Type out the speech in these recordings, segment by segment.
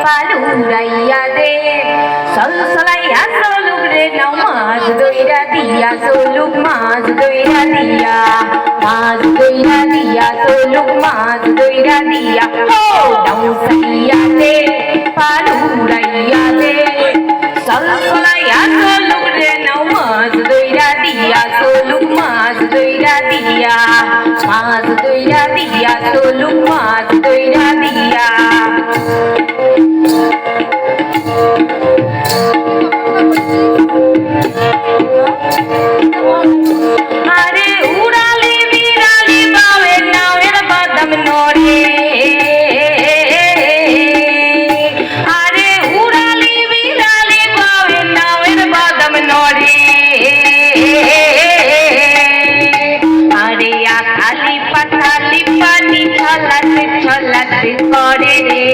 পালুরাইয়া দে সলসলাইয়া চলুক রে নাও মাছ দইরা দিয়া চলুক মাছ দইরা দিয়া মাছ দইরা দিয়া চলুক মাছ দইরা দিয়া হো নাও সাইয়া দে পালুরাইয়া দে সলসলাইয়া চলুক রে নাও মাছ দইরা দিয়া চলুক মাছ দইরা দিয়া মাছ দইরা দিয়া চলুক মাছ দইরা দিয়া আরে উড়ালি বিড়ালি বাউের নাওয়ের বাদাম নড়ে আরে উড়ালি বিড়ালি বাউের নাওয়ের বাদাম নড়ে আরে আকালি পাতালি পানি ছলাতে ছলাতে করে রে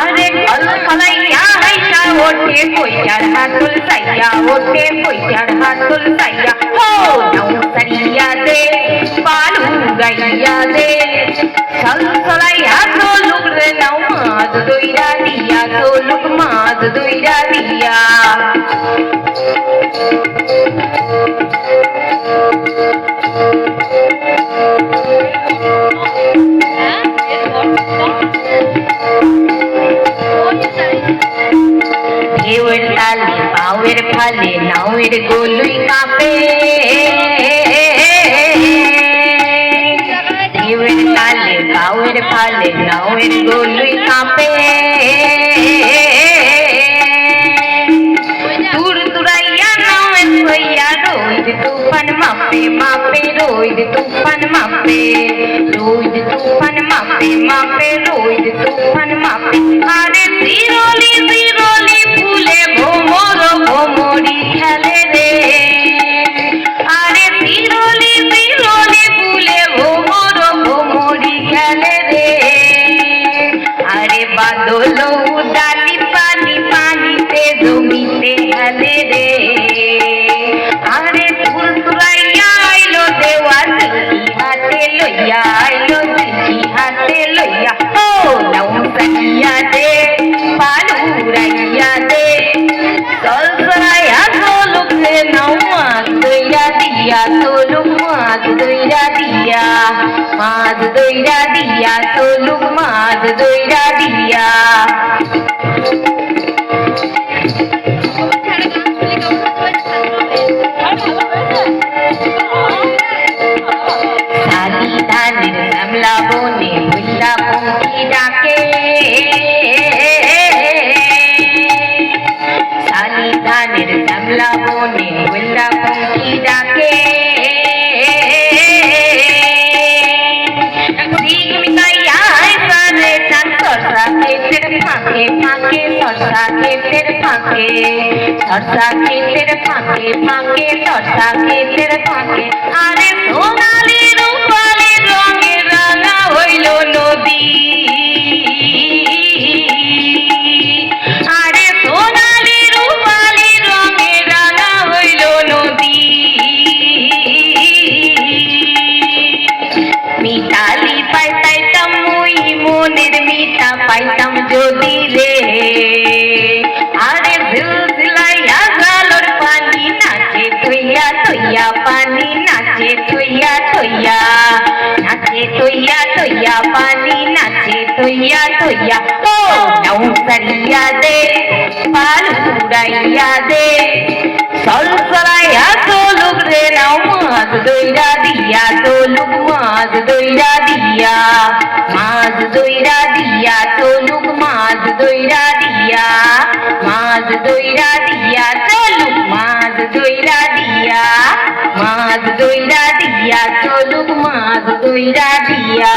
আরে কলকলাইয়া হাইসা ওঠে পয়সার হাতুল সাইয়া ওঠে পয়সার হাতুল সাইয়া হো নাও সারিয়া দে পালুরাইয়া দে সলসলাইয়া চলুক রে নাও মাছ দইরা দিয়া চলুক মাছ দইরা দিয়া ঢেউয়ের তালে পাওয়ের ফালে নাওয়ের গলুই কাঁপে ঢেউয়ের তালে পাওয়ের ফালে নাওয়ের গলুই কাঁপে দূর দূরাইয়া নাওয়ের হইয়া রোদ তুফান মাপে মাপে রোদ তুফান মাপে রোদ তুফান মাপে মাপে রোদ তুফান মাপে আরে বিরলি বিরলি ফুলে ভোমর ভোমরি খেলে রে আরে বিরলি বিরলি ফুলে ভোমর ভোমরি খেলে রে আরে বাদল উদালি পানি পানিতে জমিতে খেলে রে আরে ফুল তুলাইয়া আইলো দেওয়া চিঠি হাতে লইয়া আইলো চিঠি হাতে লইয়া ও নাও সাইয়া দে পালুরাইয়া দে সলসলাইয়া চলুক রে নাও মাছ দইরা দিয়া চলুক মাছ দইরা দিয়া মাছ দইরা দিয়া চলুক মাছ দইরা দিয়া শালি ধানের শ্যামলা বনে বুল্লা পঙ্খী ডাকে শালি ধানের শ্যামলা বনে বুল্লা পঙ্খী ডাকে সরসা ক্ষেতের ফাঁকে ফাঁকে সরসা ক্ষেতের ফাঁকে সরসা ক্ষেতের ফাঁকে ফাঁকে সরসা ক্ষেতের ফাঁকে আরে সোনালি রূপালি রঙে রাঙা হইল নদী আরে সোনালি রূপালি রঙে রাঙা হইল নদী মিতালি পাইতাম মুই মনের মিতা পাইতাম যদি রে আরে ঝুলঝুলাইয়া জালর পানি নাচে থইয়া থইয়া পানি নাচে থইয়া থইয়া নাচে থইয়া থইয়া পানি নাচে থইয়া থইয়া ও নাও সারিয়া দে পালুরাইয়া দে সলসলাইয়া চলুক রে নাও মাছ দইরা দিয়া চলুক মাছ দইরা দিয়া মাছ দইরা দিয়া চলুক মাছ দইরা দিয়া মাছ দইরা দিয়া চলুক মাছ দইরা দিয়া মাছ দইরা দিয়া চলুক মাছ দইরা দিয়া